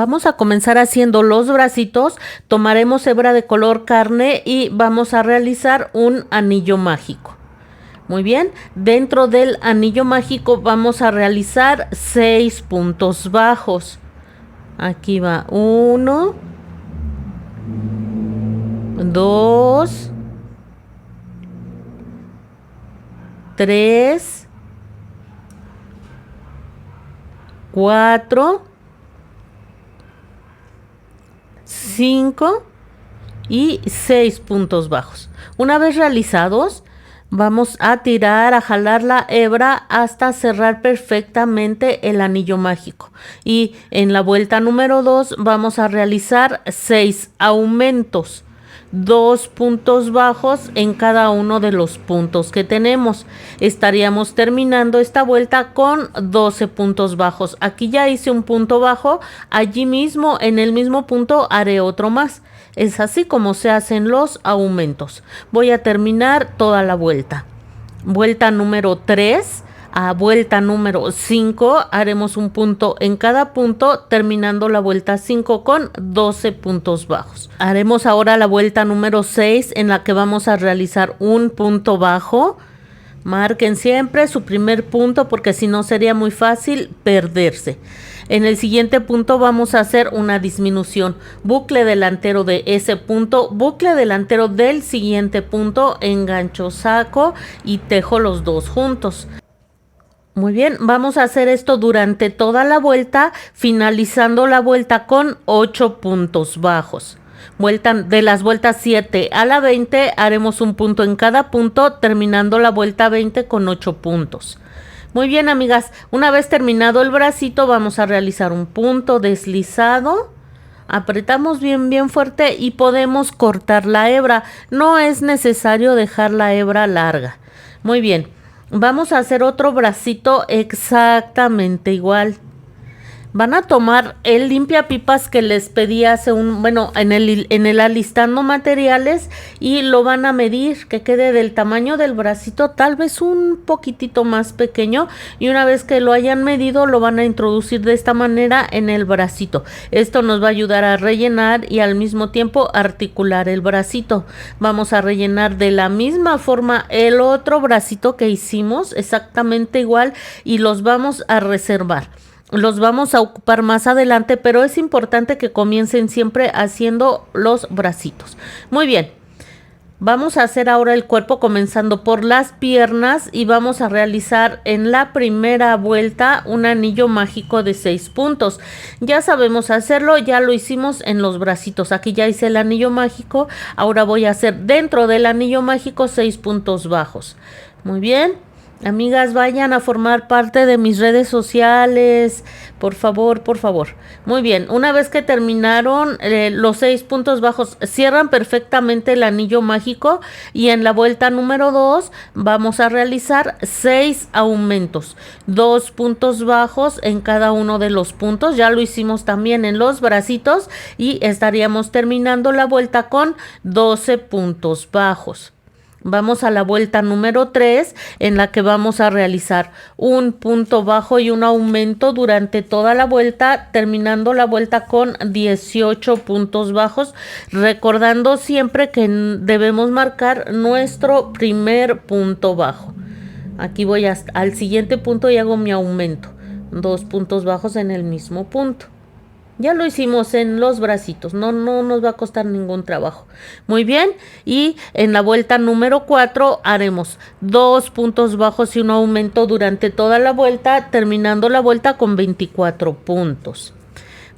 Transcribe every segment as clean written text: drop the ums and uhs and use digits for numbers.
Vamos a comenzar haciendo los bracitos, tomaremos hebra de color carne y vamos a realizar un anillo mágico. Muy bien, dentro del anillo mágico vamos a realizar 6 puntos bajos. Aquí va 1, 2, 3, 4, 5 y 6 puntos bajos. Una vez realizados, vamos a tirar, a jalar la hebra hasta cerrar perfectamente el anillo mágico. Y en la vuelta número 2 vamos a realizar 6 aumentos. 2 puntos bajos en cada uno de los puntos que tenemos. Estaríamos terminando esta vuelta con 12 puntos bajos. Aquí ya hice un punto bajo, allí mismo en el mismo punto haré otro más. Es así como se hacen los aumentos. Voy a terminar toda la vuelta. Vuelta número 3. A vuelta número 5 haremos un punto en cada punto, terminando la vuelta 5 con 12 puntos bajos. Haremos ahora la vuelta número 6 en la que vamos a realizar un punto bajo. Marquen siempre su primer punto porque si no sería muy fácil perderse. En el siguiente punto vamos a hacer una disminución, bucle delantero de ese punto, bucle delantero del siguiente punto, engancho, saco y tejo los dos juntos. Muy bien, vamos a hacer esto durante toda la vuelta, finalizando la vuelta con 8 puntos bajos. De las vueltas 7 a la 20 haremos un punto en cada punto, terminando la vuelta 20 con 8 puntos. Muy bien, amigas, una vez terminado el bracito vamos a realizar un punto deslizado. Apretamos bien fuerte y podemos cortar la hebra. No es necesario dejar la hebra larga. Muy bien. Vamos a hacer otro bracito exactamente igual. Van a tomar el limpiapipas que les pedí hace en el alistando materiales y lo van a medir que quede del tamaño del bracito, tal vez un poquitito más pequeño, y una vez que lo hayan medido lo van a introducir de esta manera en el bracito. Esto nos va a ayudar a rellenar y al mismo tiempo articular el bracito. Vamos a rellenar de la misma forma el otro bracito que hicimos, exactamente igual, y los vamos a reservar. Los vamos a ocupar más adelante, pero es importante que comiencen siempre haciendo los bracitos. Muy bien, vamos a hacer ahora el cuerpo comenzando por las piernas y vamos a realizar en la primera vuelta un anillo mágico de 6 puntos. Ya sabemos hacerlo, ya lo hicimos en los bracitos. Aquí ya hice el anillo mágico, ahora voy a hacer dentro del anillo mágico 6 puntos bajos. Muy bien. Amigas, vayan a formar parte de mis redes sociales, por favor, por favor. Muy bien, una vez que terminaron los 6 puntos bajos, cierran perfectamente el anillo mágico y en la vuelta número 2 vamos a realizar 6 aumentos, 2 puntos bajos en cada uno de los puntos. Ya lo hicimos también en los bracitos y estaríamos terminando la vuelta con 12 puntos bajos. Vamos a la vuelta número 3 en la que vamos a realizar un punto bajo y un aumento durante toda la vuelta, terminando la vuelta con 18 puntos bajos, recordando siempre que debemos marcar nuestro primer punto bajo. Aquí voy al siguiente punto y hago mi aumento, 2 puntos bajos en el mismo punto. Ya lo hicimos en los bracitos, no nos va a costar ningún trabajo. Muy bien, y en la vuelta número 4 haremos 2 puntos bajos y un aumento durante toda la vuelta, terminando la vuelta con 24 puntos.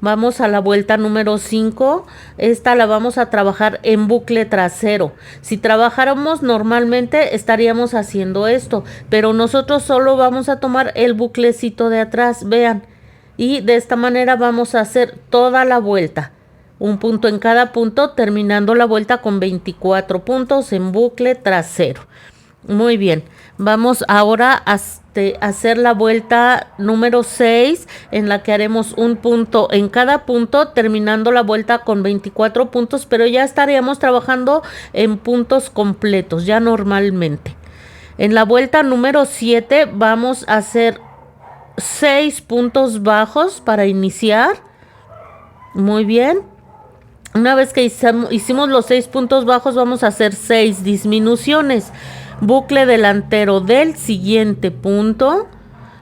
Vamos a la vuelta número 5, esta la vamos a trabajar en bucle trasero. Si trabajáramos normalmente estaríamos haciendo esto, pero nosotros solo vamos a tomar el buclecito de atrás, vean. Y de esta manera vamos a hacer toda la vuelta, un punto en cada punto, terminando la vuelta con 24 puntos en bucle trasero. Muy bien, vamos ahora a hacer la vuelta número 6 en la que haremos un punto en cada punto, terminando la vuelta con 24 puntos, pero ya estaríamos trabajando en puntos completos, ya normalmente. En la vuelta número 7 vamos a hacer 6 puntos bajos para iniciar. Muy bien. Una vez que hicimos los 6 puntos bajos, vamos a hacer 6 disminuciones. Bucle delantero del siguiente punto,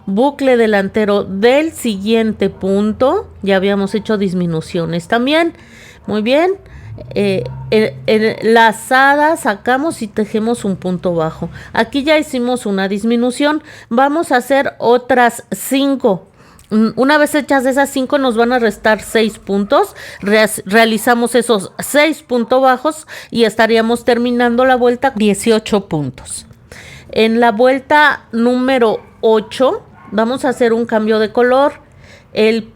bucle delantero del siguiente punto. Ya habíamos hecho disminuciones también. Muy bien. Lazada, sacamos y tejemos un punto bajo. Aquí ya hicimos una disminución. Vamos a hacer otras 5. Una vez hechas esas 5 nos van a restar 6 puntos. Realizamos esos 6 puntos bajos y estaríamos terminando la vuelta 18 puntos. En la vuelta número 8 vamos a hacer un cambio de color. El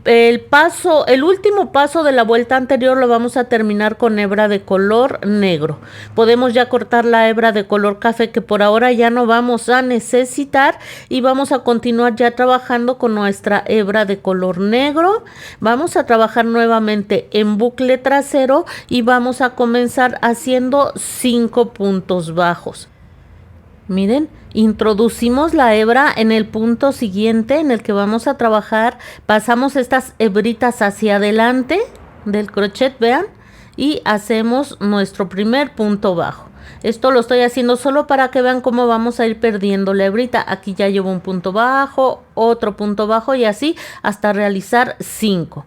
último paso de la vuelta anterior lo vamos a terminar con hebra de color negro. Podemos ya cortar la hebra de color café, que por ahora ya no vamos a necesitar, y vamos a continuar ya trabajando con nuestra hebra de color negro. Vamos a trabajar nuevamente en bucle trasero y vamos a comenzar haciendo 5 puntos bajos. Miren, introducimos la hebra en el punto siguiente en el que vamos a trabajar, pasamos estas hebritas hacia adelante del crochet, vean, y hacemos nuestro primer punto bajo. Esto lo estoy haciendo solo para que vean cómo vamos a ir perdiendo la hebrita. Aquí ya llevo un punto bajo, otro punto bajo y así hasta realizar 5.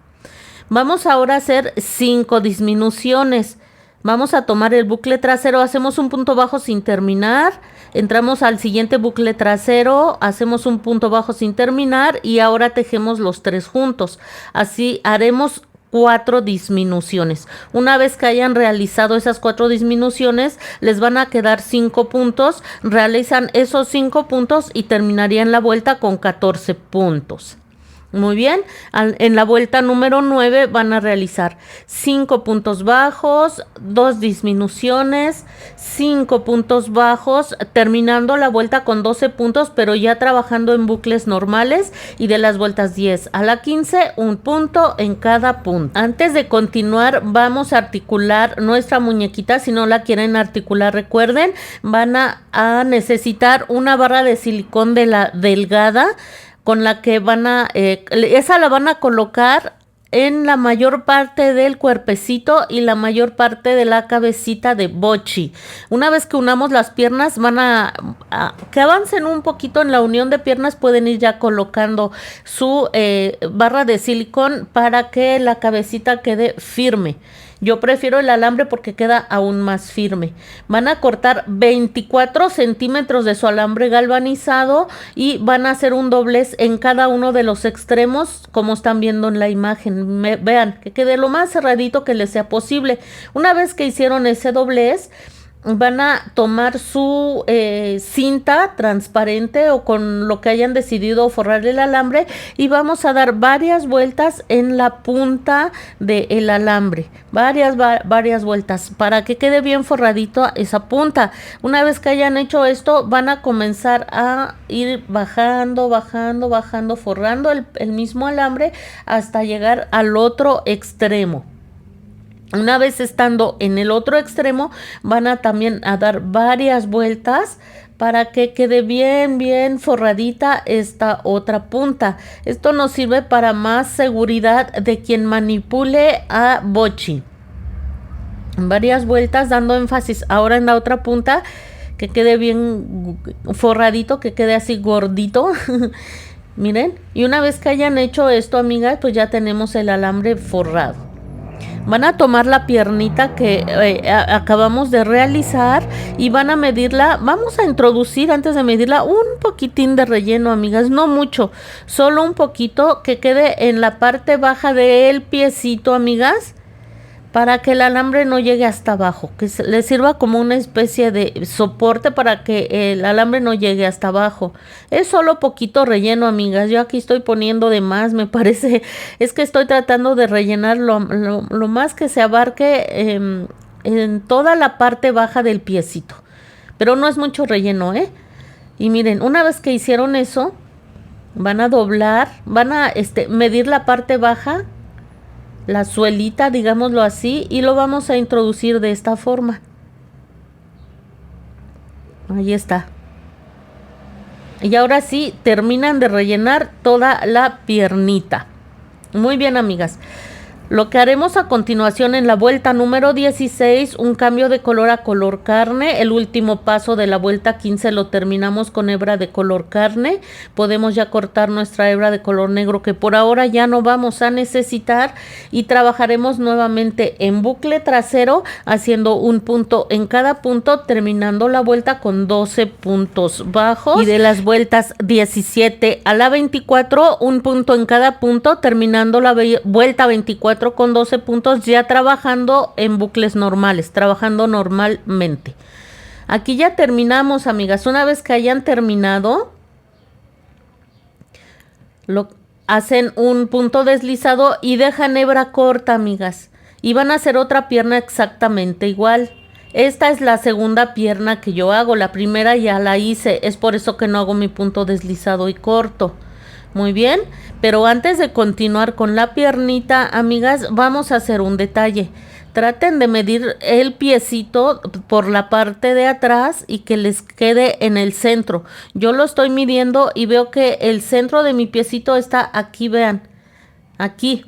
Vamos ahora a hacer 5 disminuciones. Vamos a tomar el bucle trasero, hacemos un punto bajo sin terminar, entramos al siguiente bucle trasero, hacemos un punto bajo sin terminar y ahora tejemos los 3 juntos. Así haremos 4 disminuciones. Una vez que hayan realizado esas 4 disminuciones, les van a quedar 5 puntos. Realizan esos 5 puntos y terminarían la vuelta con 14 puntos. Muy bien, en la vuelta número 9 van a realizar 5 puntos bajos, 2 disminuciones, 5 puntos bajos, terminando la vuelta con 12 puntos, pero ya trabajando en bucles normales, y de las vueltas 10 a la 15, un punto en cada punto. Antes de continuar, vamos a articular nuestra muñequita. Si no la quieren articular, recuerden, van a necesitar una barra de silicón de la delgada, con la que esa la van a colocar en la mayor parte del cuerpecito y la mayor parte de la cabecita de Bochi. Una vez que unamos las piernas, van a que avancen un poquito en la unión de piernas, pueden ir ya colocando su barra de silicón para que la cabecita quede firme. Yo prefiero el alambre porque queda aún más firme. Van a cortar 24 centímetros de su alambre galvanizado y van a hacer un doblez en cada uno de los extremos, como están viendo en la imagen. Vean, que quede lo más cerradito que les sea posible. Una vez que hicieron ese doblez, van a tomar su cinta transparente o con lo que hayan decidido forrar el alambre y vamos a dar varias vueltas en la punta del alambre, varias vueltas para que quede bien forradito esa punta. Una vez que hayan hecho esto, van a comenzar a ir bajando, forrando el mismo alambre hasta llegar al otro extremo. Una vez estando en el otro extremo, van a también a dar varias vueltas para que quede bien forradita esta otra punta. Esto nos sirve para más seguridad de quien manipule a Bochi. Varias vueltas dando énfasis ahora en la otra punta, que quede bien forradito, que quede así gordito. Miren, y una vez que hayan hecho esto, amigas, pues ya tenemos el alambre forrado. Van a tomar la piernita que acabamos de realizar y van a medirla. Vamos a introducir antes de medirla un poquitín de relleno, amigas, no mucho, solo un poquito que quede en la parte baja del piecito, amigas, para que el alambre no llegue hasta abajo, que le sirva como una especie de soporte para que el alambre no llegue hasta abajo. Es solo poquito relleno, amigas. Yo aquí estoy poniendo de más, me parece. Es que estoy tratando de rellenar lo más que se abarque en toda la parte baja del piecito. Pero no es mucho relleno, ¿eh? Y miren, una vez que hicieron eso, van a doblar, van a medir la parte baja, la suelita, digámoslo así, y lo vamos a introducir de esta forma. Ahí está. Y ahora sí, terminan de rellenar toda la piernita. Muy bien, amigas. Lo que haremos a continuación en la vuelta número 16, un cambio de color a color carne. El último paso de la vuelta 15 lo terminamos con hebra de color carne. Podemos ya cortar nuestra hebra de color negro, que por ahora ya no vamos a necesitar, y trabajaremos nuevamente en bucle trasero haciendo un punto en cada punto, terminando la vuelta con 12 puntos bajos, y de las vueltas 17 a la 24 un punto en cada punto, terminando la vuelta 24 con 12 puntos, ya trabajando en bucles normales, trabajando normalmente. Aquí ya terminamos, amigas. Una vez que hayan terminado, hacen un punto deslizado y dejan hebra corta, amigas, y van a hacer otra pierna exactamente igual. Esta es la segunda pierna que yo hago. La primera ya la hice, es por eso que no hago mi punto deslizado y corto. Muy bien, pero antes de continuar con la piernita, amigas, vamos a hacer un detalle. Traten de medir el piecito por la parte de atrás y que les quede en el centro. Yo lo estoy midiendo y veo que el centro de mi piecito está aquí, vean, aquí.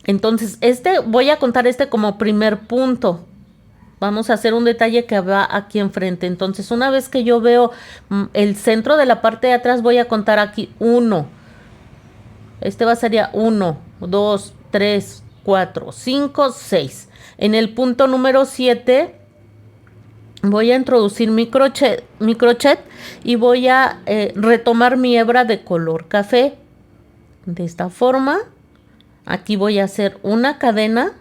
Entonces, voy a contar como primer punto. Vamos a hacer un detalle que va aquí enfrente. Entonces, una vez que yo veo el centro de la parte de atrás, voy a contar aquí 1. Sería 1, 2, 3, 4, 5, 6. En el punto número 7 voy a introducir mi crochet y voy a retomar mi hebra de color café. De esta forma, aquí voy a hacer una cadena.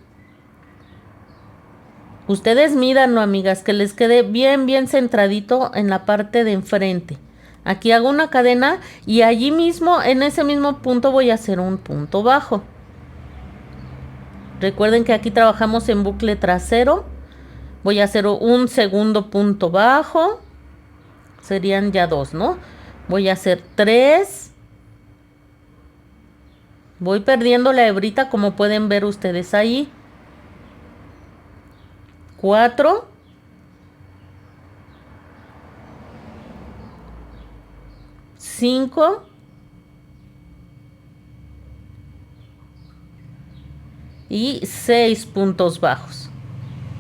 Ustedes mídanlo, amigas, que les quede bien, bien centradito en la parte de enfrente. Aquí hago una cadena y allí mismo, en ese mismo punto, voy a hacer un punto bajo. Recuerden que aquí trabajamos en bucle trasero. Voy a hacer un segundo punto bajo. Serían ya 2, ¿no? Voy a hacer 3. Voy perdiendo la hebrita, como pueden ver ustedes ahí. 4. 5 y 6 puntos bajos.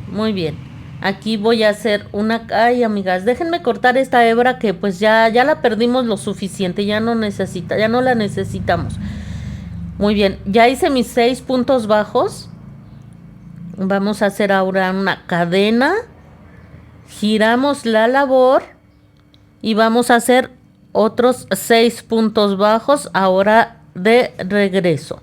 Muy bien, aquí voy a hacer una... Ay, amigas, déjenme cortar esta hebra que pues ya la perdimos lo suficiente, ya no la necesitamos. Muy bien, ya hice mis 6 puntos bajos. Vamos a hacer ahora una cadena, giramos la labor y vamos a hacer otros 6 puntos bajos ahora de regreso.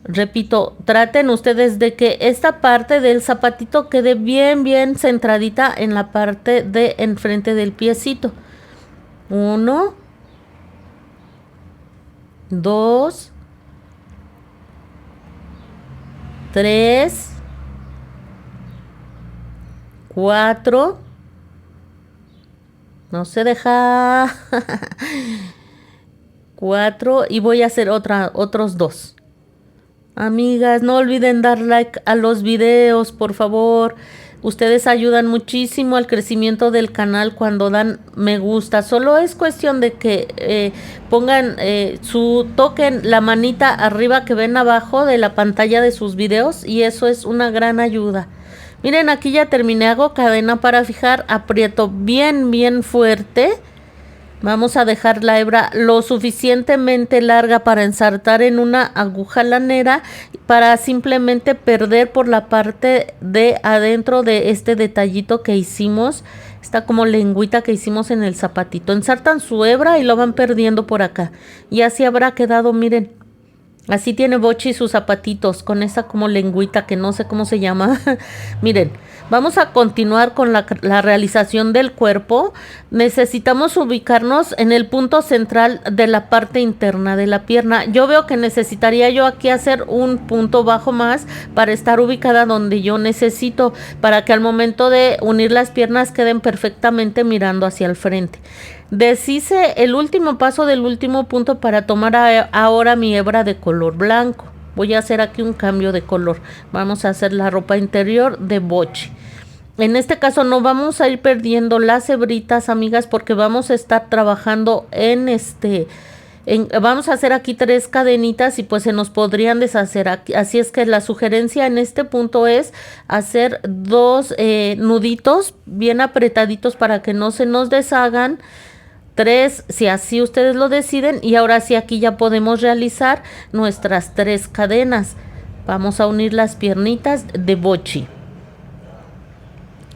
Repito, traten ustedes de que esta parte del zapatito quede bien, bien centradita en la parte de enfrente del piecito. 1, 2, 3, 4. No se deja. 4 y voy a hacer otros 2. Amigas, no olviden dar like a los videos, por favor. Ustedes ayudan muchísimo al crecimiento del canal cuando dan me gusta. Solo es cuestión de que pongan toquen la manita arriba que ven abajo de la pantalla de sus videos, y eso es una gran ayuda. Miren, aquí ya terminé, hago cadena para fijar, aprieto bien, bien fuerte. Vamos a dejar la hebra lo suficientemente larga para ensartar en una aguja lanera, para simplemente perder por la parte de adentro de este detallito que hicimos, esta como lengüita que hicimos en el zapatito. Ensartan su hebra y lo van perdiendo por acá, y así habrá quedado, miren. Así tiene Bochi sus zapatitos, con esa como lengüita que no sé cómo se llama. Miren, vamos a continuar con la realización del cuerpo. Necesitamos ubicarnos en el punto central de la parte interna de la pierna. Yo veo que necesitaría yo aquí hacer un punto bajo más para estar ubicada donde yo necesito, para que al momento de unir las piernas queden perfectamente mirando hacia el frente. Deshice el último paso del último punto para tomar ahora mi hebra de color blanco. Voy a hacer aquí un cambio de color. Vamos a hacer la ropa interior de Bochi. En este caso no vamos a ir perdiendo las hebritas, amigas, porque vamos a estar trabajando en Vamos a hacer aquí 3 cadenitas y pues se nos podrían deshacer aquí. Así es que la sugerencia en este punto es hacer 2 nuditos bien apretaditos para que no se nos deshagan. 3 si así ustedes lo deciden, y ahora sí aquí ya podemos realizar nuestras 3 cadenas. Vamos a unir las piernitas de bochi.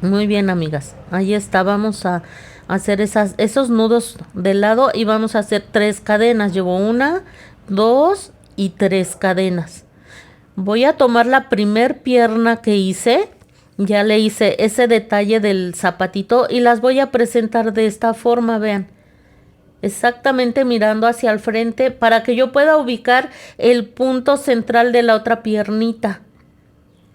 Muy bien, amigas, ahí está. Vamos a hacer esos nudos de lado y vamos a hacer 3 cadenas. Llevo 1, 2 y 3 cadenas. Voy a tomar la primer pierna que hice, ya le hice ese detalle del zapatito y las voy a presentar de esta forma, vean, exactamente mirando hacia el frente para que yo pueda ubicar el punto central de la otra piernita,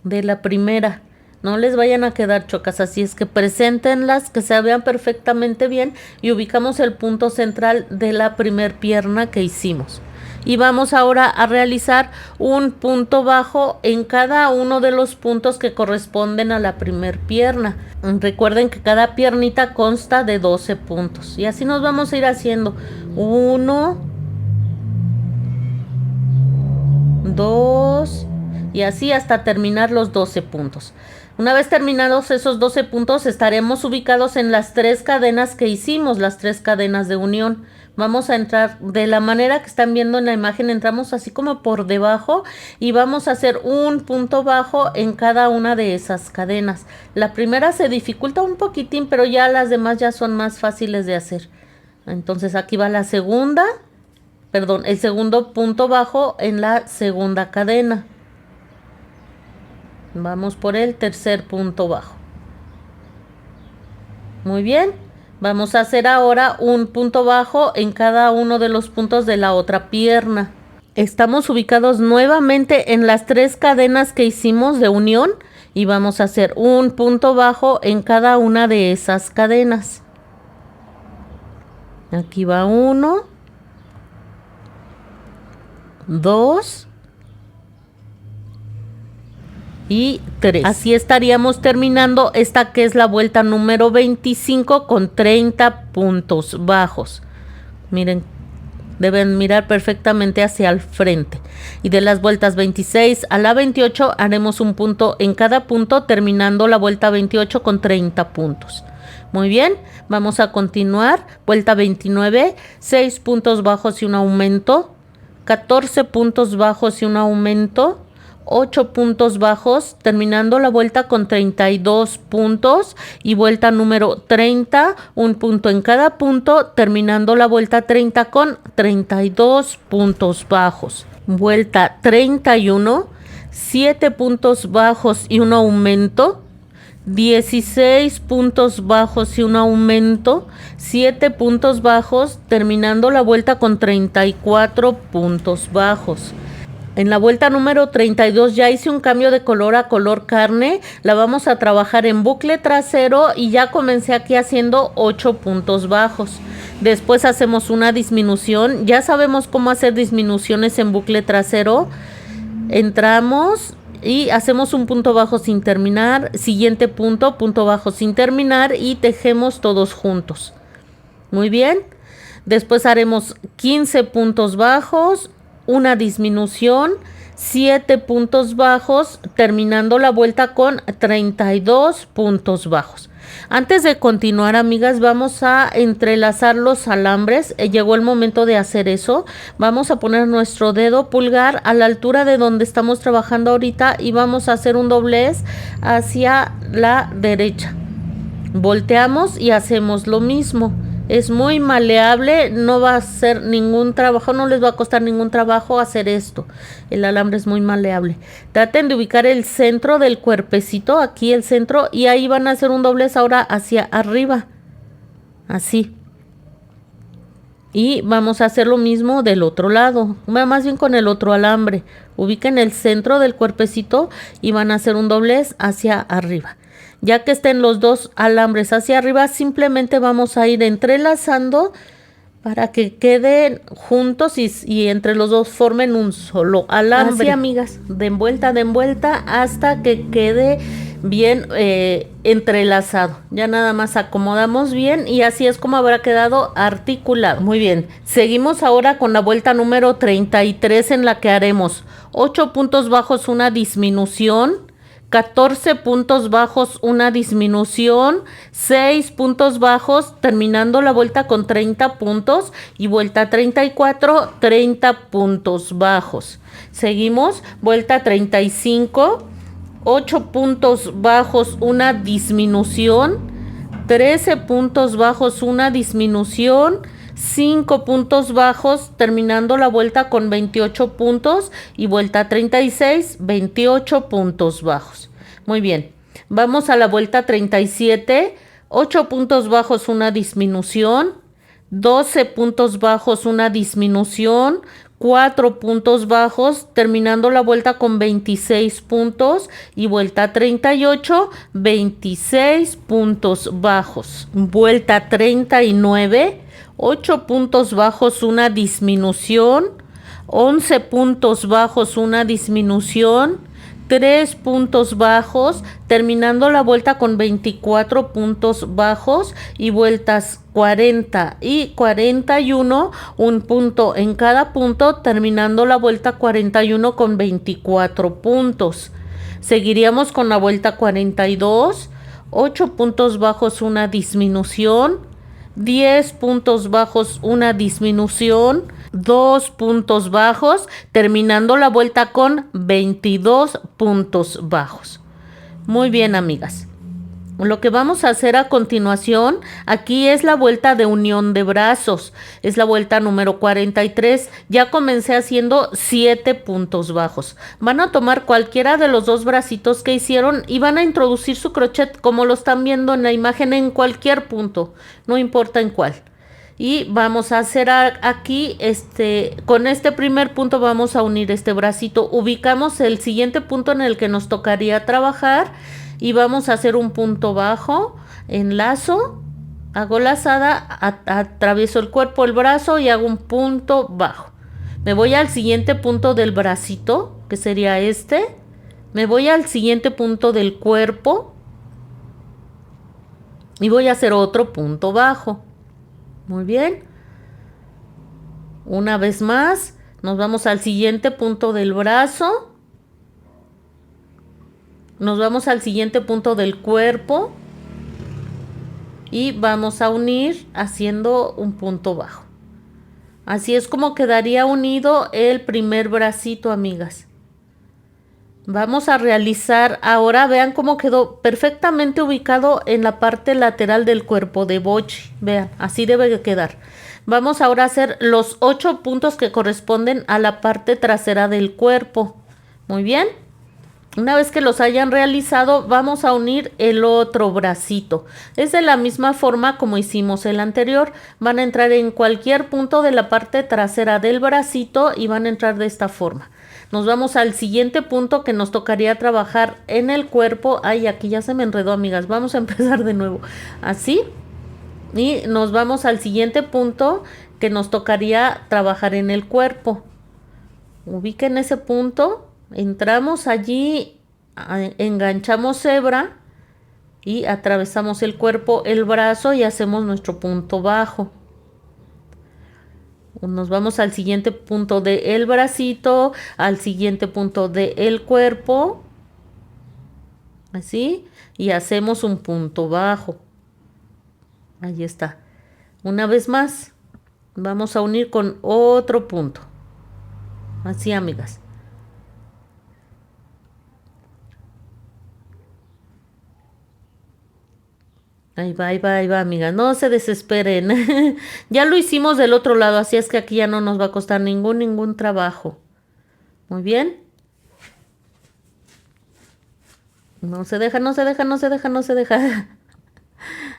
de la primera. No les vayan a quedar chocas, así es que preséntenlas, que se vean perfectamente bien y ubicamos el punto central de la primer pierna que hicimos. Y vamos ahora a realizar un punto bajo en cada uno de los puntos que corresponden a la primer pierna. Recuerden que cada piernita consta de 12 puntos. Y así nos vamos a ir haciendo 1, 2 y así hasta terminar los 12 puntos. Una vez terminados esos 12 puntos, estaremos ubicados en las 3 cadenas que hicimos, las 3 cadenas de unión. Vamos a entrar de la manera que están viendo en la imagen, entramos así como por debajo y vamos a hacer un punto bajo en cada una de esas cadenas. La primera se dificulta un poquitín, pero ya las demás ya son más fáciles de hacer. Entonces aquí va la segunda, perdón, el segundo punto bajo en la segunda cadena. Vamos por el tercer punto bajo. Muy bien. Vamos a hacer ahora un punto bajo en cada uno de los puntos de la otra pierna. Estamos ubicados nuevamente en las 3 cadenas que hicimos de unión y vamos a hacer un punto bajo en cada una de esas cadenas. Aquí va 1, 2 y 3. Así estaríamos terminando esta que es la vuelta número 25 con 30 puntos bajos. Miren, deben mirar perfectamente hacia el frente. Y de las vueltas 26 a la 28 haremos un punto en cada punto, terminando la vuelta 28 con 30 puntos. Muy bien, vamos a continuar. Vuelta 29, 6 puntos bajos y un aumento, 14 puntos bajos y un aumento, 8 puntos bajos, terminando la vuelta con 32 puntos, y vuelta número 30, un punto en cada punto, terminando la vuelta 30 con 32 puntos bajos. Vuelta 31, 7 puntos bajos y un aumento, 16 puntos bajos y un aumento, 7 puntos bajos, terminando la vuelta con 34 puntos bajos. En la vuelta número 32 ya hice un cambio de color a color carne. La vamos a trabajar en bucle trasero y ya comencé aquí haciendo 8 puntos bajos. Después hacemos una disminución. Ya sabemos cómo hacer disminuciones en bucle trasero. Entramos y hacemos un punto bajo sin terminar. Siguiente punto, punto bajo sin terminar y tejemos todos juntos. Muy bien. Después haremos 15 puntos bajos, una disminución, 7 puntos bajos, terminando la vuelta con 32 puntos bajos. Antes de continuar, amigas, vamos a entrelazar los alambres. Llegó el momento de hacer eso. Vamos a poner nuestro dedo pulgar a la altura de donde estamos trabajando ahorita y vamos a hacer un doblez hacia la derecha. Volteamos y hacemos lo mismo. Es muy maleable, no va a hacer ningún trabajo, no les va a costar ningún trabajo hacer esto. El alambre es muy maleable. Traten de ubicar el centro del cuerpecito, aquí el centro, y ahí van a hacer un doblez ahora hacia arriba. Así. Y vamos a hacer lo mismo del otro lado, más bien con el otro alambre. Ubiquen el centro del cuerpecito y van a hacer un doblez hacia arriba. Ya que estén los dos alambres hacia arriba, simplemente vamos a ir entrelazando para que queden juntos y entre los dos formen un solo alambre. Así, amigas, de envuelta hasta que quede bien entrelazado. Ya nada más acomodamos bien y así es como habrá quedado articulado. Muy bien, seguimos ahora con la vuelta número 33 en la que haremos 8 puntos bajos, una disminución, 14 puntos bajos, una disminución, 6 puntos bajos, terminando la vuelta con 30 puntos y vuelta 34, 30 puntos bajos. Seguimos, vuelta 35, 8 puntos bajos, una disminución, 13 puntos bajos, una disminución, 5 puntos bajos, terminando la vuelta con 28 puntos y vuelta 36, 28 puntos bajos. Muy bien, vamos a la vuelta 37, 8 puntos bajos, una disminución, 12 puntos bajos, una disminución, 4 puntos bajos, terminando la vuelta con 26 puntos y vuelta 38, 26 puntos bajos. Vuelta 39, 8 puntos bajos, una disminución, 11 puntos bajos, una disminución, 3 puntos bajos, terminando la vuelta con 24 puntos bajos y vueltas 40 y 41, un punto en cada punto, terminando la vuelta 41 con 24 puntos. Seguiríamos con la vuelta 42, 8 puntos bajos, una disminución, 10 puntos bajos, una disminución, 2 puntos bajos, terminando la vuelta con 22 puntos bajos. Muy bien, amigas. Lo que vamos a hacer a continuación, aquí es la vuelta de unión de brazos, es la vuelta número 43, ya comencé haciendo 7 puntos bajos. Van a tomar cualquiera de los dos bracitos que hicieron y van a introducir su crochet como lo están viendo en la imagen en cualquier punto, no importa en cuál. Y vamos a hacer aquí, con este primer punto vamos a unir este bracito, ubicamos el siguiente punto en el que nos tocaría trabajar y vamos a hacer un punto bajo, enlazo, hago lazada, atravieso el cuerpo, el brazo y hago un punto bajo. Me voy al siguiente punto del bracito, que sería este, me voy al siguiente punto del cuerpo y voy a hacer otro punto bajo. Muy bien. Una vez más, nos vamos al siguiente punto del brazo. Nos vamos al siguiente punto del cuerpo. Y vamos a unir haciendo un punto bajo. Así es como quedaría unido el primer bracito, amigas. Vamos a realizar ahora, vean cómo quedó perfectamente ubicado en la parte lateral del cuerpo de bochi. Vean, así debe de quedar. Vamos ahora a hacer los 8 puntos que corresponden a la parte trasera del cuerpo. Muy bien. Una vez que los hayan realizado, vamos a unir el otro bracito. Es de la misma forma como hicimos el anterior. Van a entrar en cualquier punto de la parte trasera del bracito y van a entrar de esta forma. Nos vamos al siguiente punto que nos tocaría trabajar en el cuerpo. Ay, aquí ya se me enredó, amigas. Vamos a empezar de nuevo. Así. Y nos vamos al siguiente punto que nos tocaría trabajar en el cuerpo. Ubiquen ese punto. Entramos allí, enganchamos hebra y atravesamos el cuerpo, el brazo y hacemos nuestro punto bajo. Nos vamos al siguiente punto del bracito, al siguiente punto del cuerpo, así, y hacemos un punto bajo. Ahí está. Una vez más, vamos a unir con otro punto. Así, amigas. Ahí va, amigas. No se desesperen. Ya lo hicimos del otro lado, así es que aquí ya no nos va a costar ningún trabajo. Muy bien. No se deja.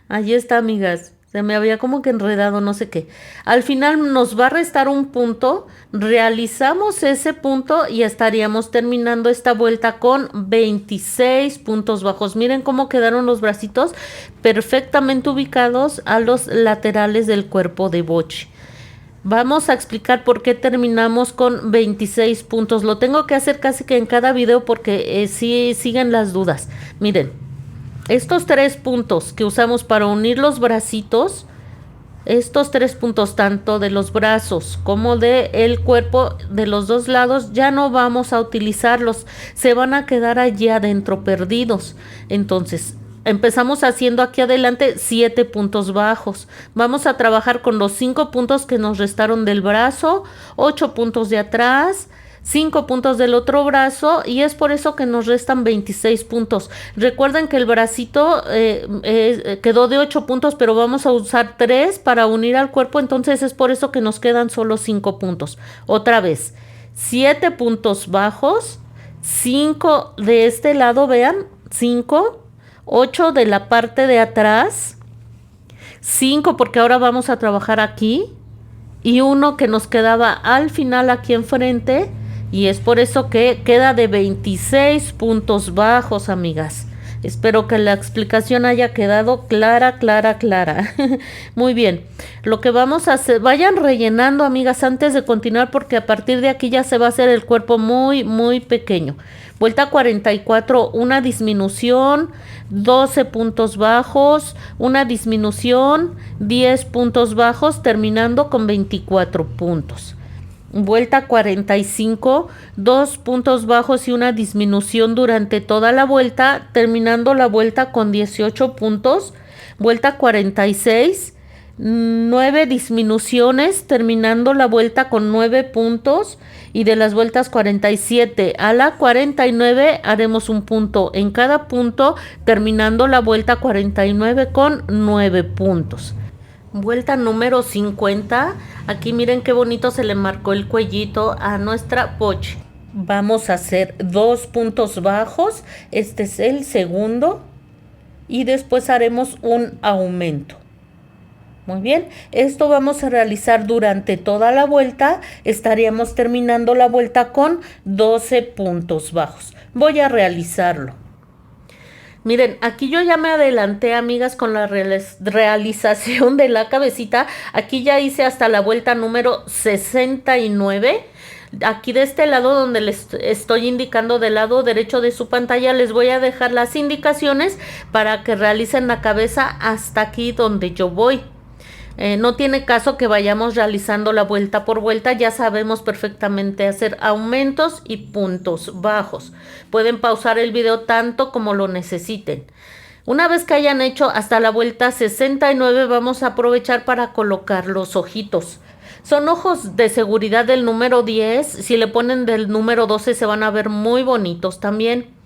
Ahí está, amigas. Se me había como que enredado, no sé qué. Al final nos va a restar un punto. Realizamos ese punto y estaríamos terminando esta vuelta con 26 puntos bajos. Miren cómo quedaron los bracitos perfectamente ubicados a los laterales del cuerpo de bochi. Vamos a explicar por qué terminamos con 26 puntos. Lo tengo que hacer casi que en cada video porque sí siguen las dudas. Miren, estos 3 puntos que usamos para unir los bracitos, estos 3 puntos tanto de los brazos como de el cuerpo de los dos lados, ya no vamos a utilizarlos. Se van a quedar allí adentro perdidos. Entonces, empezamos haciendo aquí adelante 7 puntos bajos. Vamos a trabajar con los 5 puntos que nos restaron del brazo, 8 puntos de atrás, 5 puntos del otro brazo, y es por eso que nos restan 26 puntos. Recuerden que el bracito quedó de 8 puntos, pero vamos a usar 3 para unir al cuerpo, entonces es por eso que nos quedan solo 5 puntos. Otra vez, 7 puntos bajos, 5 de este lado, vean, 5, 8 de la parte de atrás, 5 porque ahora vamos a trabajar aquí, y 1 que nos quedaba al final aquí enfrente, y es por eso que queda de 26 puntos bajos, amigas. Espero que la explicación haya quedado clara. Muy bien, lo que vamos a hacer, vayan rellenando, amigas, antes de continuar, porque a partir de aquí ya se va a hacer el cuerpo muy pequeño. Vuelta 44, una disminución, 12 puntos bajos, una disminución, 10 puntos bajos, terminando con 24 puntos. Vuelta 45, 2 puntos bajos y una disminución durante toda la vuelta, terminando la vuelta con 18 puntos. Vuelta 46, 9 disminuciones, terminando la vuelta con 9 puntos. Y de las vueltas 47 a la 49 haremos un punto en cada punto, terminando la vuelta 49 con 9 puntos. Vuelta número 50. Aquí miren qué bonito se le marcó el cuellito a nuestra pochi. Vamos a hacer 2 puntos bajos. Este es el segundo. Y después haremos un aumento. Muy bien, esto vamos a realizar durante toda la vuelta. Estaríamos terminando la vuelta con 12 puntos bajos. Voy a realizarlo. Miren, aquí yo ya me adelanté, amigas, con la realización de la cabecita. Aquí ya hice hasta la vuelta número 69. Aquí de este lado donde les estoy indicando, del lado derecho de su pantalla, les voy a dejar las indicaciones para que realicen la cabeza hasta aquí donde yo voy. No tiene caso que vayamos realizando la vuelta por vuelta, ya sabemos perfectamente hacer aumentos y puntos bajos. Pueden pausar el video tanto como lo necesiten. Una vez que hayan hecho hasta la vuelta 69, vamos a aprovechar para colocar los ojitos. Son ojos de seguridad del número 10, si le ponen del número 12 se van a ver muy bonitos también.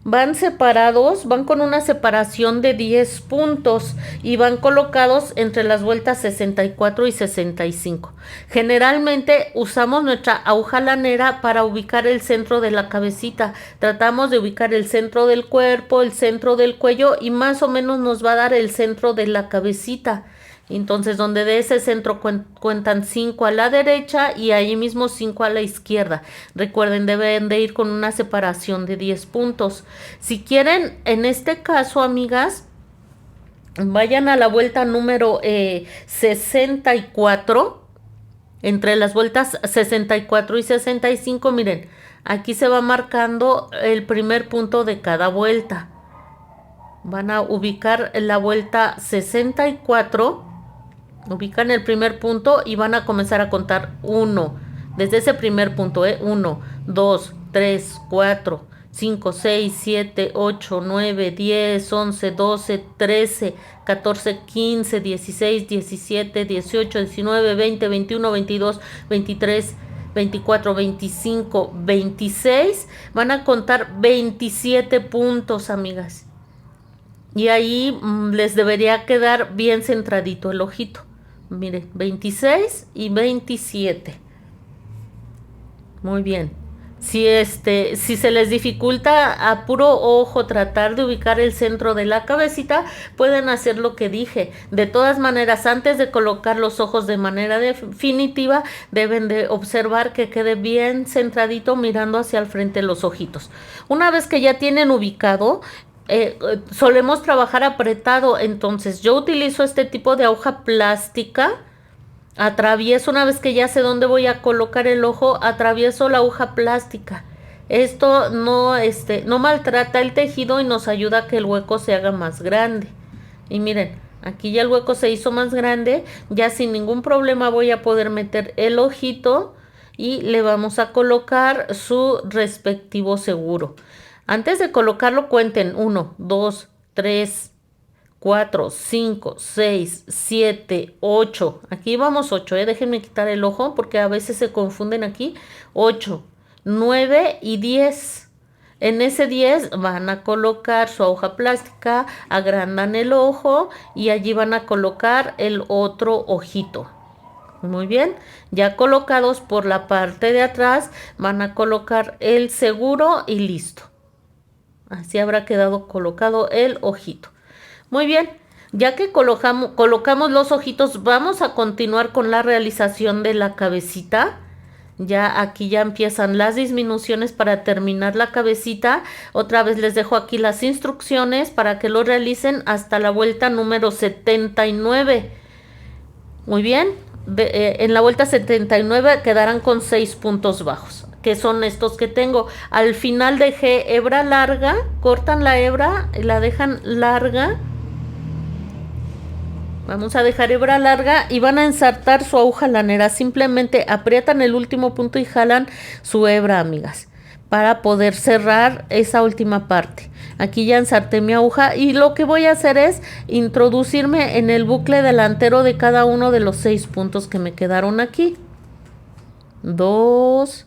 Van separados, van con una separación de 10 puntos y van colocados entre las vueltas 64 y 65. Generalmente usamos nuestra aguja lanera para ubicar el centro de la cabecita. Tratamos de ubicar el centro del cuerpo, el centro del cuello y más o menos nos va a dar el centro de la cabecita. Entonces, donde de ese centro cuentan 5 a la derecha y ahí mismo 5 a la izquierda. Recuerden, deben de ir con una separación de 10 puntos. Si quieren, en este caso, amigas, vayan a la vuelta número 64. Entre las vueltas 64 y 65, miren, aquí se va marcando el primer punto de cada vuelta. Van a ubicar la vuelta 64. Ubican el primer punto y van a comenzar a contar 1. Desde ese primer punto, 1, 2, 3, 4, 5, 6, 7, 8, 9, 10, 11, 12, 13, 14, 15, 16, 17, 18, 19, 20, 21, 22, 23, 24, 25, 26. Van a contar 27 puntos, amigas. Y ahí les debería quedar bien centradito el ojito. Miren, 26 y 27. Muy bien. Si se les dificulta a puro ojo tratar de ubicar el centro de la cabecita, pueden hacer lo que dije. De todas maneras, antes de colocar los ojos de manera definitiva, deben de observar que quede bien centradito mirando hacia el frente los ojitos. Una vez que ya tienen ubicado, solemos trabajar apretado, entonces yo utilizo este tipo de aguja plástica Atravieso, una vez que ya sé dónde voy a colocar el ojo, atravieso la aguja plástica. Esto no, no maltrata el tejido y nos ayuda a que el hueco se haga más grande. Y miren, aquí ya el hueco se hizo más grande, ya sin ningún problema voy a poder meter el ojito y le vamos a colocar su respectivo seguro. Antes de colocarlo cuenten 1, 2, 3, 4, 5, 6, 7, 8. Aquí vamos 8, déjenme quitar el ojo porque a veces se confunden aquí. 8, 9 y 10. En ese 10 van a colocar su hoja plástica, agrandan el ojo y allí van a colocar el otro ojito. Muy bien, ya colocados por la parte de atrás van a colocar el seguro y listo. Así habrá quedado colocado el ojito. Muy bien, ya que colocamos los ojitos, vamos a continuar con la realización de la cabecita. Ya aquí ya empiezan las disminuciones para terminar la cabecita. Otra vez les dejo aquí las instrucciones para que lo realicen hasta la vuelta número 79. Muy bien, en la vuelta 79 quedarán con 6 puntos bajos, que son estos que tengo. Al final dejé hebra larga, cortan la hebra, la dejan larga. Vamos a dejar hebra larga y van a ensartar su aguja lanera. Simplemente aprietan el último punto y jalan su hebra, amigas, para poder cerrar esa última parte. Aquí ya ensarté mi aguja y lo que voy a hacer es introducirme en el bucle delantero de cada uno de los 6 puntos que me quedaron aquí. 2,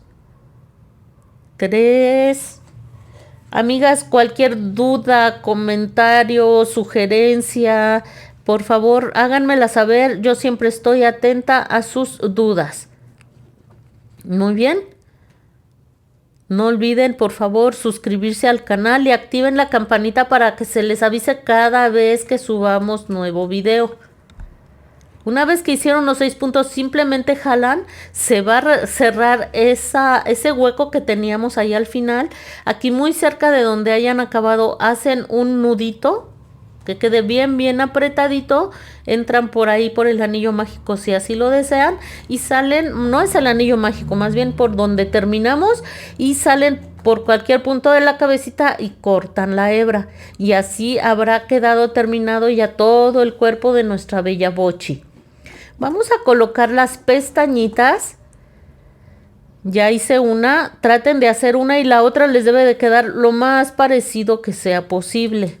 3. Amigas, cualquier duda, comentario, sugerencia, por favor, háganmela saber. Yo siempre estoy atenta a sus dudas. Muy bien. No olviden, por favor, suscribirse al canal y activen la campanita para que se les avise cada vez que subamos nuevo video. Una vez que hicieron los 6 puntos, simplemente jalan, se va a cerrar ese hueco que teníamos ahí al final. Aquí muy cerca de donde hayan acabado, hacen un nudito que quede bien apretadito, entran por ahí por el anillo mágico si así lo desean y salen, no es el anillo mágico, más bien por donde terminamos y salen por cualquier punto de la cabecita y cortan la hebra y así habrá quedado terminado ya todo el cuerpo de nuestra bella Bochi. Vamos a colocar las pestañitas. Ya hice una, traten de hacer una y la otra les debe de quedar lo más parecido que sea posible.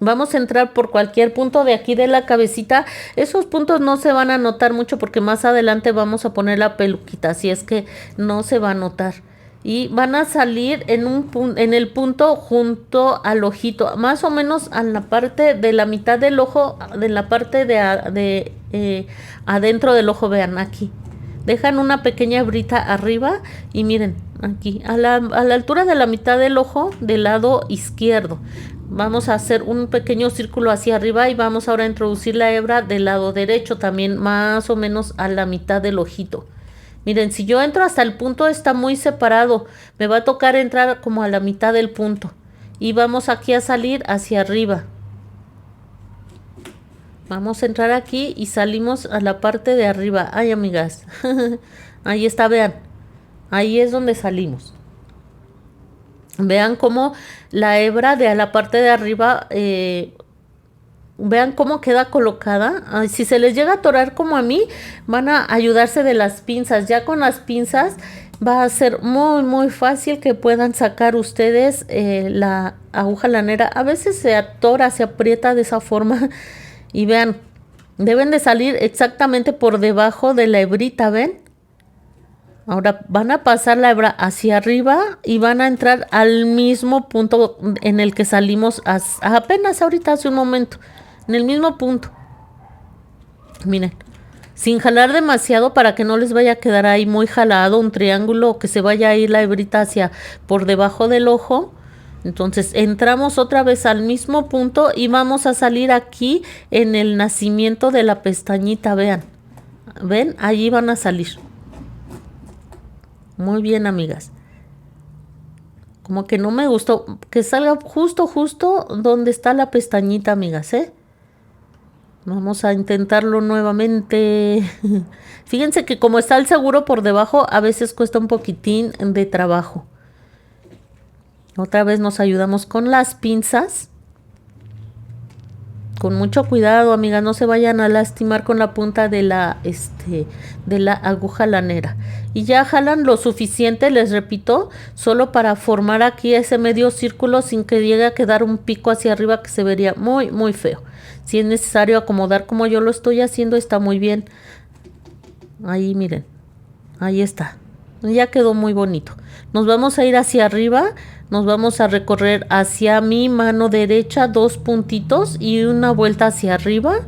Vamos a entrar por cualquier punto de aquí de la cabecita. Esos puntos no se van a notar mucho porque más adelante vamos a poner la peluquita, así es que no se va a notar. Y van a salir en el punto junto al ojito, más o menos a la parte de la mitad del ojo, de la parte de adentro del ojo, vean aquí. Dejan una pequeña brita arriba y miren aquí, a la altura de la mitad del ojo del lado izquierdo. Vamos a hacer un pequeño círculo hacia arriba y vamos ahora a introducir la hebra del lado derecho, también más o menos a la mitad del ojito. Miren, si yo entro hasta el punto está muy separado, me va a tocar entrar como a la mitad del punto. Y vamos aquí a salir hacia arriba. Vamos a entrar aquí y salimos a la parte de arriba. Ay, amigas, ahí está, vean, ahí es donde salimos. Vean cómo la hebra de a la parte de arriba, vean cómo queda colocada. Ay, si se les llega a atorar como a mí, van a ayudarse de las pinzas. Ya con las pinzas va a ser muy fácil que puedan sacar ustedes la aguja lanera. A veces se atora, se aprieta de esa forma. Y vean, deben de salir exactamente por debajo de la hebrita, ¿ven? Ahora van a pasar la hebra hacia arriba y van a entrar al mismo punto en el que salimos apenas ahorita hace un momento. En el mismo punto. Miren, sin jalar demasiado para que no les vaya a quedar ahí muy jalado un triángulo o que se vaya a ir la hebrita hacia por debajo del ojo. Entonces entramos otra vez al mismo punto y vamos a salir aquí en el nacimiento de la pestañita, vean. ¿Ven? Allí van a salir. Muy bien, amigas. Como que no me gustó que salga justo donde está la pestañita, amigas, ¿eh? Vamos a intentarlo nuevamente. Fíjense que como está el seguro por debajo, a veces cuesta un poquitín de trabajo. Otra vez nos ayudamos con las pinzas. Con mucho cuidado, amigas, no se vayan a lastimar con la punta de la aguja lanera. Y ya jalan lo suficiente, les repito, solo para formar aquí ese medio círculo sin que llegue a quedar un pico hacia arriba que se vería muy, muy feo. Si es necesario acomodar como yo lo estoy haciendo, está muy bien. Ahí, miren, ahí está. Ya quedó muy bonito. Nos vamos a ir hacia arriba. Nos vamos a recorrer hacia mi mano derecha 2 puntitos y una vuelta hacia arriba.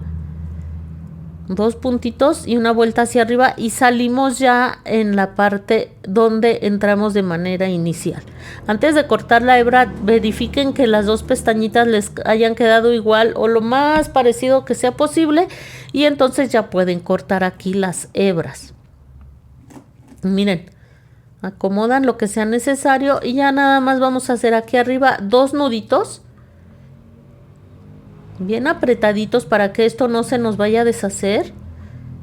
2 puntitos y una vuelta hacia arriba y salimos ya en la parte donde entramos de manera inicial. Antes de cortar la hebra, verifiquen que las 2 pestañitas les hayan quedado igual o lo más parecido que sea posible y entonces ya pueden cortar aquí las hebras. Miren. Acomodan lo que sea necesario y ya nada más vamos a hacer aquí arriba 2 nuditos. Bien apretaditos para que esto no se nos vaya a deshacer.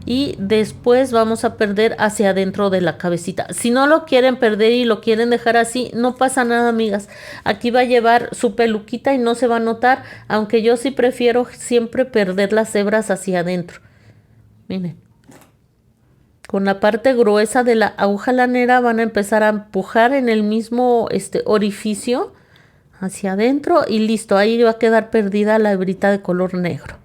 Y después vamos a perder hacia adentro de la cabecita. Si no lo quieren perder y lo quieren dejar así, no pasa nada, amigas. Aquí va a llevar su peluquita y no se va a notar. Aunque yo sí prefiero siempre perder las hebras hacia adentro. Miren. Con la parte gruesa de la aguja lanera van a empezar a empujar en el mismo orificio hacia adentro y listo, ahí va a quedar perdida la hebrita de color negro.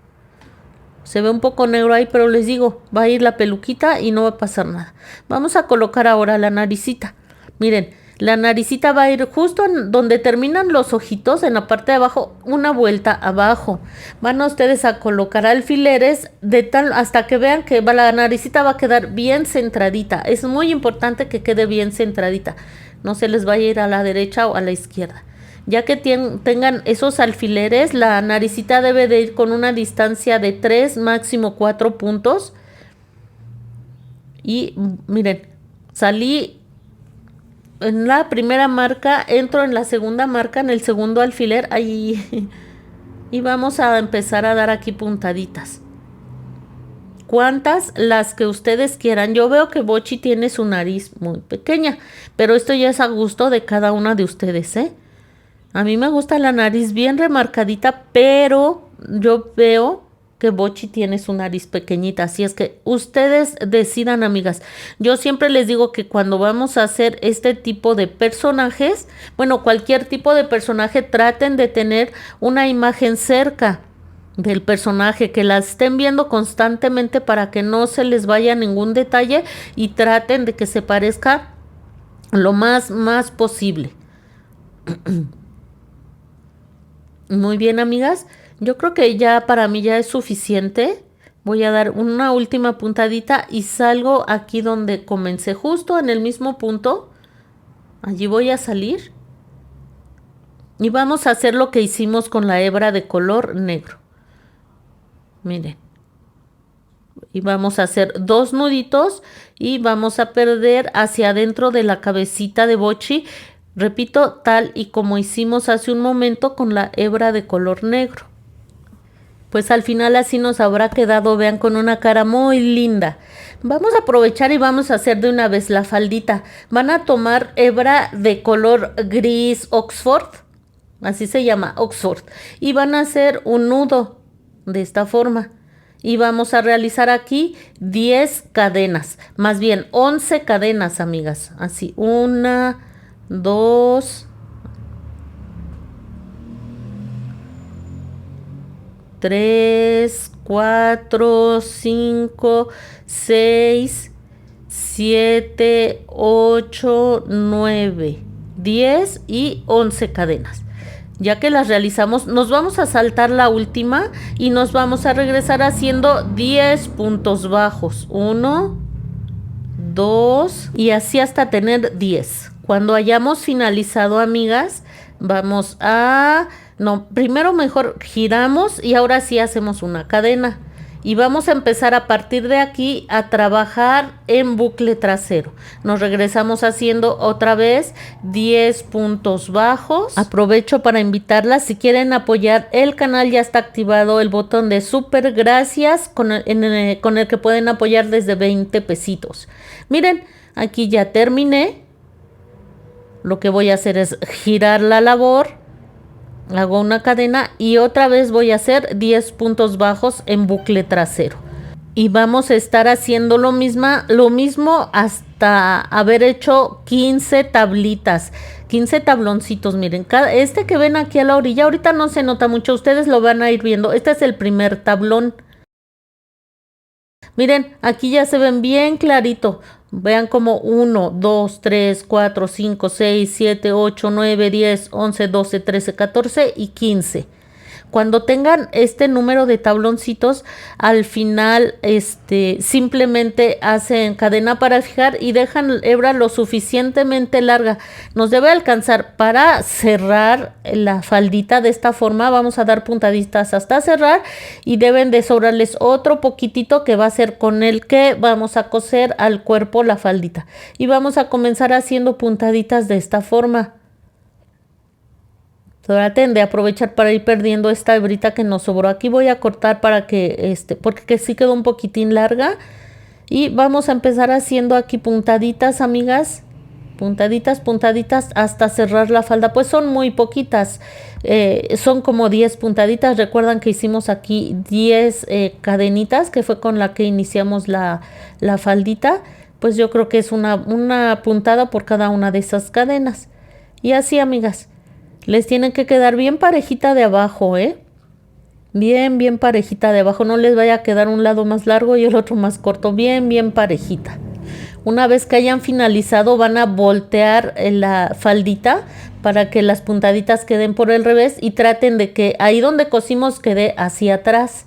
Se ve un poco negro ahí, pero les digo, va a ir la peluquita y no va a pasar nada. Vamos a colocar ahora la naricita. Miren, la naricita va a ir justo en donde terminan los ojitos, en la parte de abajo, una vuelta abajo. Van a ustedes a colocar alfileres de tal hasta que vean que la naricita va a quedar bien centradita. Es muy importante que quede bien centradita. No se les vaya a ir a la derecha o a la izquierda. Ya que tengan esos alfileres, la naricita debe de ir con una distancia de 3, máximo 4 puntos. Y miren, salí en la primera marca, entro en la segunda marca, en el segundo alfiler, ahí, y vamos a empezar a dar aquí puntaditas. ¿Cuántas? Las que ustedes quieran. Yo veo que Bochi tiene su nariz muy pequeña, pero esto ya es a gusto de cada una de ustedes, ¿eh? A mí me gusta la nariz bien remarcadita, pero yo veo que Bochi tiene su nariz pequeñita, así es que ustedes decidan, amigas. Yo siempre les digo que cuando vamos a hacer este tipo de personajes, bueno, cualquier tipo de personaje, traten de tener una imagen cerca del personaje, que la estén viendo constantemente para que no se les vaya ningún detalle y traten de que se parezca lo más posible. Muy bien, amigas. Yo creo que ya para mí ya es suficiente. Voy a dar una última puntadita y salgo aquí donde comencé, justo en el mismo punto. Allí voy a salir. Y vamos a hacer lo que hicimos con la hebra de color negro. Miren. Y vamos a hacer 2 nuditos y vamos a perder hacia adentro de la cabecita de Bochi. Repito, tal y como hicimos hace un momento con la hebra de color negro. Pues al final así nos habrá quedado, vean, con una cara muy linda. Vamos a aprovechar y vamos a hacer de una vez la faldita. Van a tomar hebra de color gris Oxford, así se llama, Oxford. Y van a hacer un nudo de esta forma. Y vamos a realizar aquí 10 cadenas, más bien 11 cadenas, amigas. Así, 1, 2, 3, 4, 5, 6, 7, 8, 9, 10 y 11 cadenas. Ya que las realizamos, nos vamos a saltar la última y nos vamos a regresar haciendo 10 puntos bajos. 1, 2 y así hasta tener 10. Cuando hayamos finalizado, amigas, vamos a... No, primero mejor giramos y ahora sí hacemos una cadena. Y vamos a empezar a partir de aquí a trabajar en bucle trasero. Nos regresamos haciendo otra vez 10 puntos bajos. Aprovecho para invitarlas, si quieren apoyar el canal, ya está activado el botón de súper gracias con el que pueden apoyar desde 20 pesitos. Miren, aquí ya terminé. Lo que voy a hacer es girar la labor. Hago una cadena y otra vez voy a hacer 10 puntos bajos en bucle trasero. Y vamos a estar haciendo lo mismo hasta haber hecho 15 tablitas, 15 tabloncitos. Miren, este que ven aquí a la orilla, ahorita no se nota mucho, ustedes lo van a ir viendo. Este es el primer tablón. Miren, aquí ya se ven bien clarito. Vean como 1, 2, 3, 4, 5, 6, 7, 8, 9, 10, 11, 12, 13, 14 y 15. Cuando tengan este número de tabloncitos, al final simplemente hacen cadena para fijar y dejan hebra lo suficientemente larga. Nos debe alcanzar para cerrar la faldita de esta forma. Vamos a dar puntaditas hasta cerrar y deben de sobrarles otro poquitito que va a ser con el que vamos a coser al cuerpo la faldita. Y vamos a comenzar haciendo puntaditas de esta forma. Traten de aprovechar para ir perdiendo esta hebrita que nos sobró. Aquí voy a cortar para que porque sí quedó un poquitín larga. Y vamos a empezar haciendo aquí puntaditas, amigas. Puntaditas, puntaditas hasta cerrar la falda. Pues son muy poquitas. Son como 10 puntaditas. Recuerdan que hicimos aquí 10 cadenitas, que fue con la que iniciamos la faldita. Pues yo creo que es una puntada por cada una de esas cadenas. Y así, amigas. Les tienen que quedar bien parejita de abajo, bien parejita de abajo. No les vaya a quedar un lado más largo y el otro más corto. Bien parejita. Una vez que hayan finalizado, van a voltear la faldita para que las puntaditas queden por el revés y traten de que ahí donde cosimos quede hacia atrás.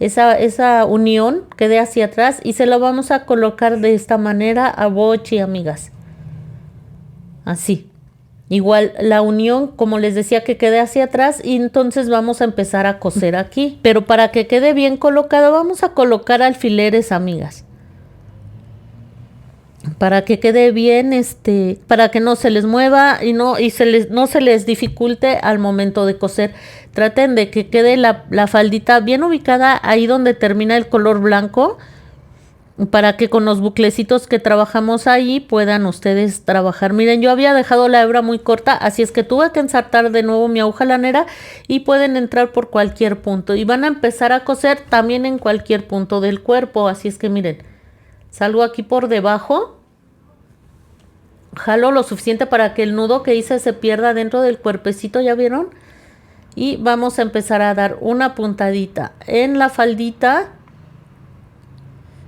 Esa unión quede hacia atrás y se lo vamos a colocar de esta manera a boche, amigas. Así. Igual la unión, como les decía, que quede hacia atrás y entonces vamos a empezar a coser aquí. Pero para que quede bien colocado vamos a colocar alfileres, amigas. Para que quede bien, para que no se les mueva y no se les dificulte al momento de coser. Traten de que quede la faldita bien ubicada ahí donde termina el color blanco. Para que con los buclecitos que trabajamos ahí puedan ustedes trabajar. Miren, yo había dejado la hebra muy corta, así es que tuve que ensartar de nuevo mi aguja lanera y pueden entrar por cualquier punto. Y van a empezar a coser también en cualquier punto del cuerpo, así es que miren, salgo aquí por debajo, jalo lo suficiente para que el nudo que hice se pierda dentro del cuerpecito, ¿ya vieron? Y vamos a empezar a dar una puntadita en la faldita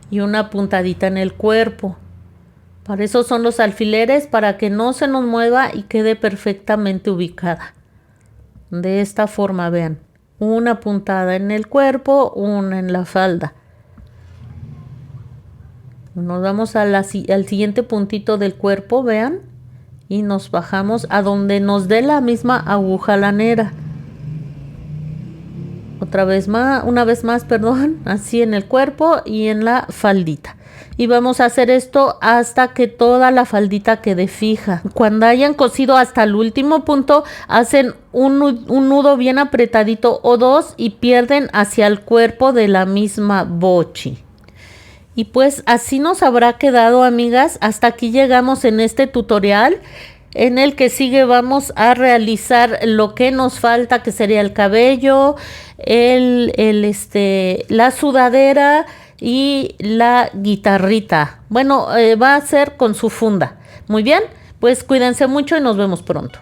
y una puntadita en el cuerpo. Para eso son los alfileres, para que no se nos mueva y quede perfectamente ubicada. De esta forma, vean. Una puntada en el cuerpo, una en la falda. Nos vamos al siguiente puntito del cuerpo, vean. Y nos bajamos a donde nos dé la misma aguja lanera. Una vez más, perdón, así en el cuerpo y en la faldita. Y vamos a hacer esto hasta que toda la faldita quede fija. Cuando hayan cosido hasta el último punto, hacen un nudo bien apretadito o dos y pierden hacia el cuerpo de la misma bochi. Y pues así nos habrá quedado, amigas. Hasta aquí llegamos en este tutorial. En el que sigue vamos a realizar lo que nos falta, que sería el cabello, la sudadera y la guitarrita. Bueno, va a ser con su funda. Muy bien, pues cuídense mucho y nos vemos pronto.